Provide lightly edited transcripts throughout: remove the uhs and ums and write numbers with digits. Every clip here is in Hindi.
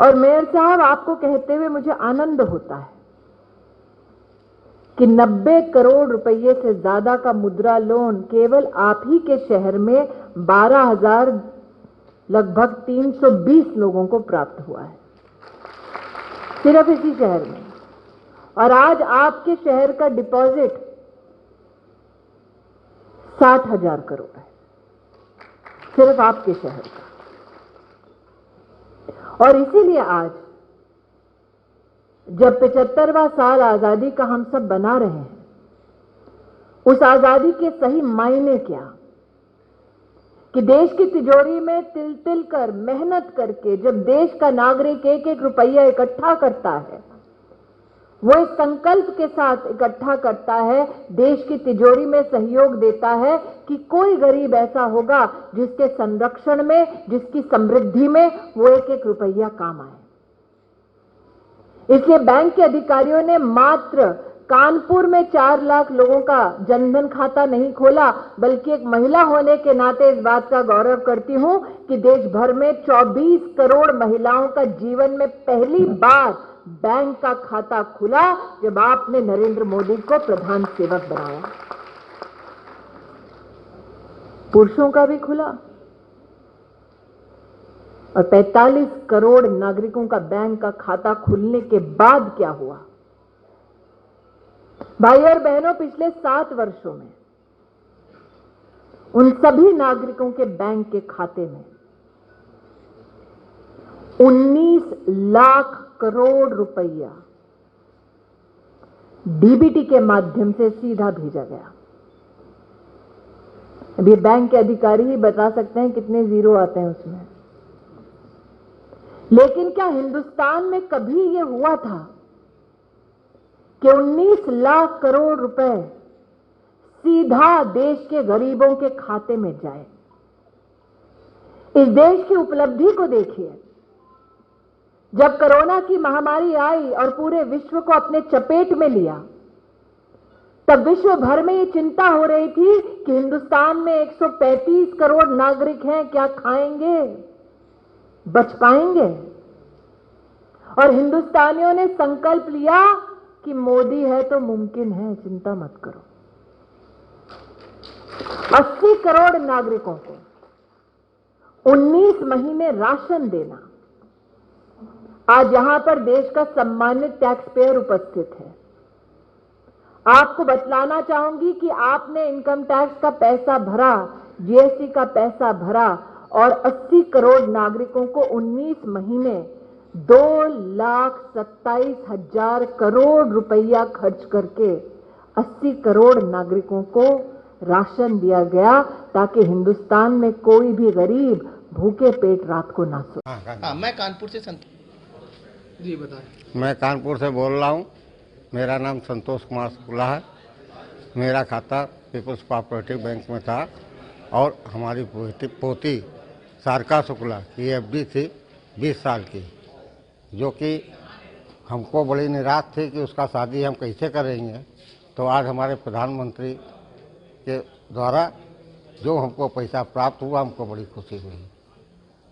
और मेयर साहब, आपको कहते हुए मुझे आनंद होता है कि 90 करोड़ रुपए से ज्यादा का मुद्रा लोन केवल आप ही के शहर में 12,000 लगभग 320 लोगों को प्राप्त हुआ है, सिर्फ इसी शहर में। और आज आपके शहर का डिपॉजिट 60,000 करोड़ है, सिर्फ आपके शहर का। और इसीलिए आज जब 75वां साल आजादी का हम सब बना रहे हैं, उस आजादी के सही मायने क्या कि देश की तिजोरी में तिल तिल कर मेहनत करके जब देश का नागरिक एक एक रुपया इकट्ठा करता है, वो इस संकल्प के साथ इकट्ठा करता है, देश की तिजोरी में सहयोग देता है कि कोई गरीब ऐसा होगा जिसके संरक्षण में, जिसकी समृद्धि में वो एक एक रुपया काम आए। इसलिए बैंक के अधिकारियों ने मात्र कानपुर में 4 लाख लोगों का जनधन खाता नहीं खोला, बल्कि एक महिला होने के नाते इस बात का गौरव करती हूं कि देश भर में 24 करोड़ महिलाओं का जीवन में पहली बार बैंक का खाता खुला जब आपने नरेंद्र मोदी को प्रधान सेवक बनाया। पुरुषों का भी खुला और 45 करोड़ नागरिकों का बैंक का खाता खुलने के बाद क्या हुआ? भाई और बहनों, पिछले 7 वर्षों में उन सभी नागरिकों के बैंक के खाते में 19 लाख करोड़ रुपया डीबीटी के माध्यम से सीधा भेजा गया। अभी बैंक के अधिकारी ही बता सकते हैं कितने जीरो आते हैं उसमें। लेकिन क्या हिंदुस्तान में कभी यह हुआ था कि 19 लाख करोड़ रुपए सीधा देश के गरीबों के खाते में जाए? इस देश की उपलब्धि को देखिए। जब कोरोना की महामारी आई और पूरे विश्व को अपने चपेट में लिया, तब विश्व भर में ये चिंता हो रही थी कि हिंदुस्तान में 135 करोड़ नागरिक हैं, क्या खाएंगे, बच पाएंगे? और हिंदुस्तानियों ने संकल्प लिया कि मोदी है तो मुमकिन है, चिंता मत करो। 80 करोड़ नागरिकों को 19 महीने राशन देना। आज यहां पर देश का सम्मानित टैक्स पेयर उपस्थित है। आपको बतलाना चाहूंगी कि आपने इनकम टैक्स का पैसा भरा, जीएसटी का पैसा भरा और 80 करोड़ नागरिकों को 19 महीने 2,27,000 करोड़ रुपया खर्च करके 80 करोड़ नागरिकों को राशन दिया गया, ताकि हिंदुस्तान में कोई भी गरीब भूखे पेट रात को ना सोए। मैं कानपुर से जी बताएं। मैं कानपुर से बोल रहा हूँ। मेरा नाम संतोष कुमार शुक्ला है। मेरा खाता पीपल्स कोऑपरेटिव बैंक में था और हमारी पोती सारिका शुक्ला की एफडी थी 20 साल की, जो कि हमको बड़ी निराश थी कि उसका शादी हम कैसे करेंगे। तो आज हमारे प्रधानमंत्री के द्वारा जो हमको पैसा प्राप्त हुआ, हमको बड़ी खुशी हुई।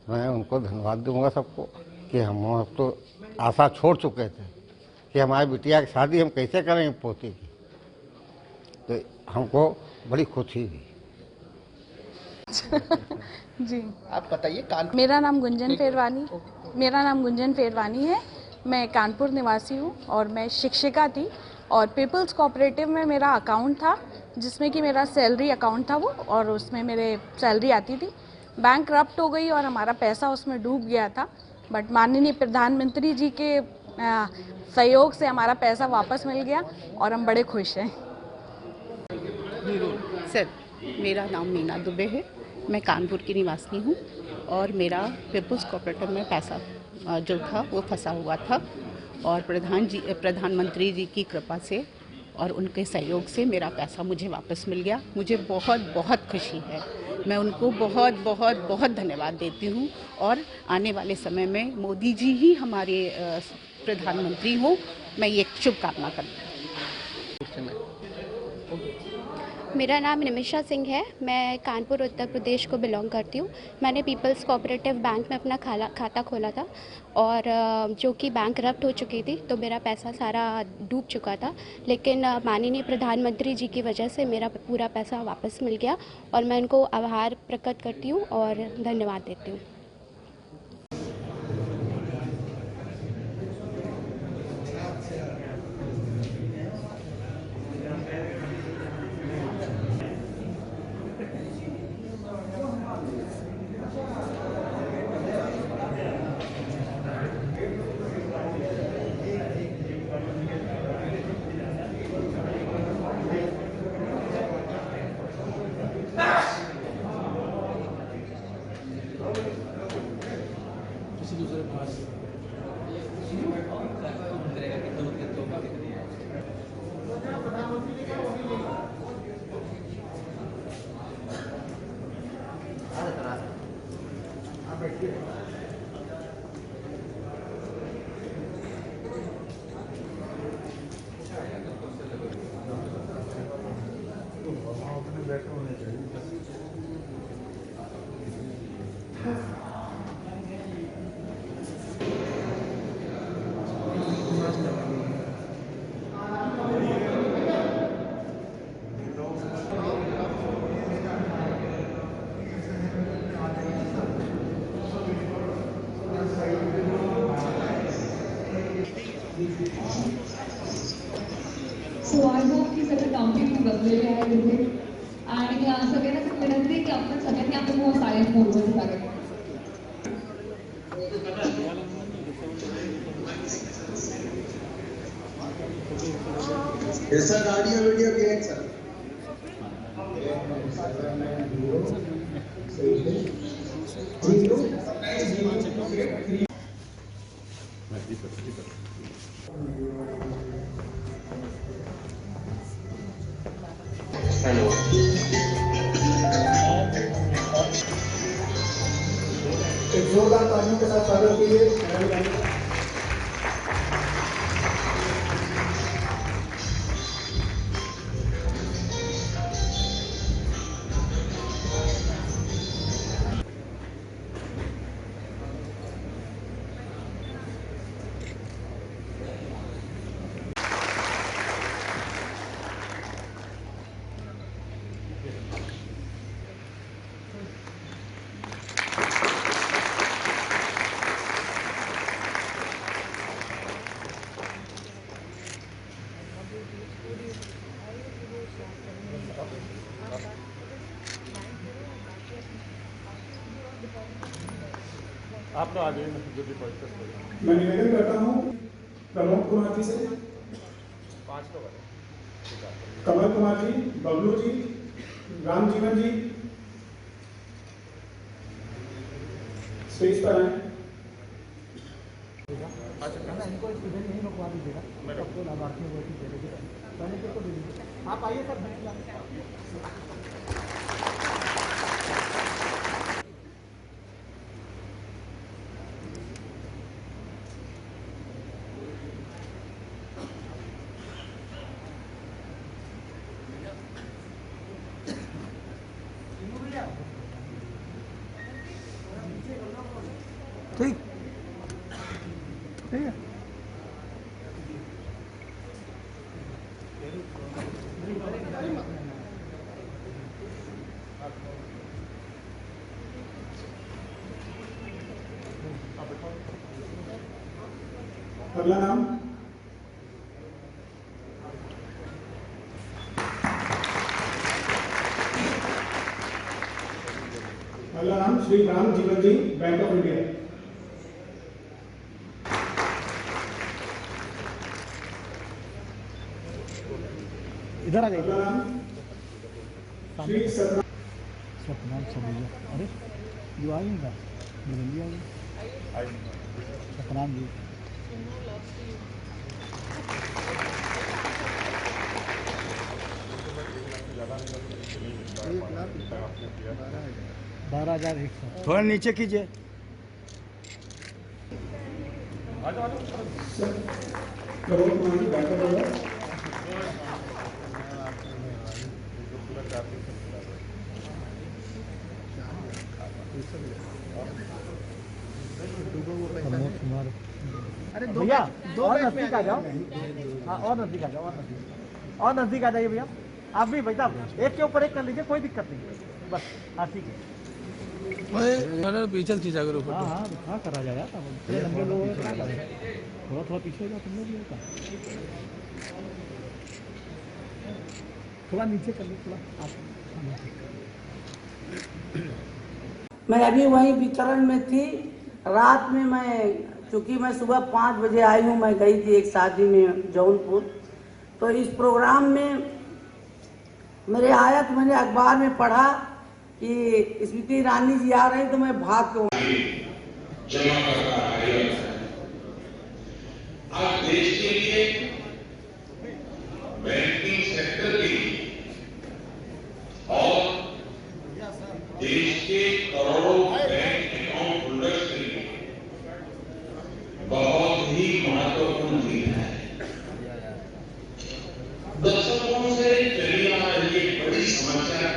मैं उनको धन्यवाद दूंगा सबको कि हम तो आशा छोड़ चुके थे कि हमारी बिटिया की शादी हम कैसे करेंगे पोती की, तो हमको बड़ी खुशी हुई। जी आप बताइए। मेरा नाम गुंजन फेरवानी है। मैं कानपुर निवासी हूँ और मैं शिक्षिका थी और पीपल्स कोऑपरेटिव में मेरा अकाउंट था, जिसमें कि मेरा सैलरी अकाउंट था वो, और उसमें मेरे सैलरी आती थी। बैंक करप्ट हो गई और हमारा पैसा उसमें डूब गया था, बट माननीय प्रधानमंत्री जी के सहयोग से हमारा पैसा वापस मिल गया और हम बड़े खुश हैं। सर, मेरा नाम मीना दुबे है। मैं कानपुर की निवासी हूँ और मेरा पीपल्स कोऑपरेटिव में पैसा जो था वो फंसा हुआ था, और प्रधानमंत्री जी की कृपा से और उनके सहयोग से मेरा पैसा मुझे वापस मिल गया। मुझे बहुत बहुत खुशी है। मैं उनको बहुत बहुत बहुत धन्यवाद देती हूँ और आने वाले समय में मोदी जी ही हमारे प्रधानमंत्री हो, मैं ये शुभकामना करती हूँ। मेरा नाम निमिषा सिंह है। मैं कानपुर उत्तर प्रदेश को बिलोंग करती हूँ। मैंने पीपल्स कोऑपरेटिव बैंक में अपना खाता खोला था और जो कि बैंक करप्ट हो चुकी थी, तो मेरा पैसा सारा डूब चुका था। लेकिन माननीय प्रधानमंत्री जी की वजह से मेरा पूरा पैसा वापस मिल गया और मैं उनको आभार प्रकट करती हूँ और धन्यवाद देती हूँ। किसी दूसरे के पास So I hope की सगळे काउंटिंग बसलेले आहे इथे आणि सगळ्यांना विनंती आहे की आपण सगळ्यांनी आपलं सायलेंट मोडमध्ये टाकायचं. Sir audio video clear sir. Hello एक जोरदार तालियों के साथ स्वागत कीजिए. आप लोग आ जाइए, मैं निवेदन करता हूँ प्रमोद कुमार जी से, 5 लोग कमल कुमार जी, बबलू जी, राम जीवन जी स्टेज पर आए. आप आइए सर. ठीक है. अगला नाम श्री राम जीवन जी, बैंक ऑफ इंडिया. इधर आ जाइए. अगला नाम श्री सतनाम समझो. अरे जो आएगा जल्दी आइए. सतनाम जी. बारह 12,100. थोड़ा नीचे कीजिए. Pramod Kumar ji, bank of India. Pramod Kumar. अरे भैया और नजदीक आ जाओ। हाँ और नजदीक आ जाओ, और नजदीक आ जाइए भैया। आप भी भाई साहब एक के ऊपर एक कर लीजिए, कोई दिक्कत नहीं। बस हाँ ठीक है। पीछे खींचा करो हाँ हाँ हाँ करा जाएगा। लंबे लोग थोड़ा थोड़ा पीछे जाओ तुम लोग, थोड़ा नीचे कर लो थोड़ा आप। मैं अभी वहीं वितरण में थी। रात में चूँकि मैं सुबह 5 बजे आई हूँ, मैं गई थी एक शादी में जौनपुर। तो इस प्रोग्राम में मेरे आया तो मैंने अखबार में पढ़ा कि स्मृति ईरानी जी आ रही, तो मैं भाग के जमा करता है। आज देश के लिए बैंकिंग सेक्टर के लिए और देश के करोड़ों बैंक अकाउंट होल्डर्स के लिए बहुत ही महत्वपूर्ण दिन है। दशकों से चली आ रही एक बड़ी समस्या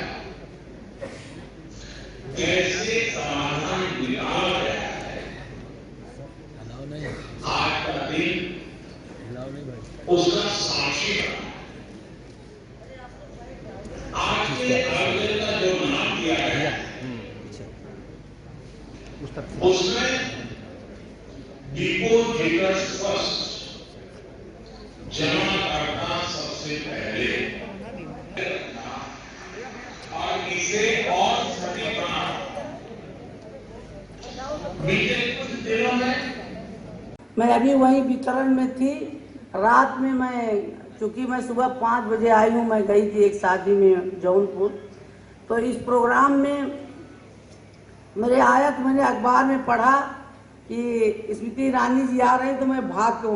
कैसे समाधान निकाला गया है। आज का दिन उसका साक्षी बना। आज के आयोजन का जो नाम दिया गया उसमें डिपोजिटर्स फर्स्ट, जमा करना सबसे पहले, और इसे और सटीक बनाना। बीते कुछ दिनों में मैं अभी वहीं वितरण में थी। रात में चूँकि मैं सुबह 5 बजे आई हूँ, मैं गई थी एक शादी में जौनपुर। तो इस प्रोग्राम में मेरे आया तो मैंने अखबार में पढ़ा कि स्मृति ईरानी जी आ रही, तो मैं भाग के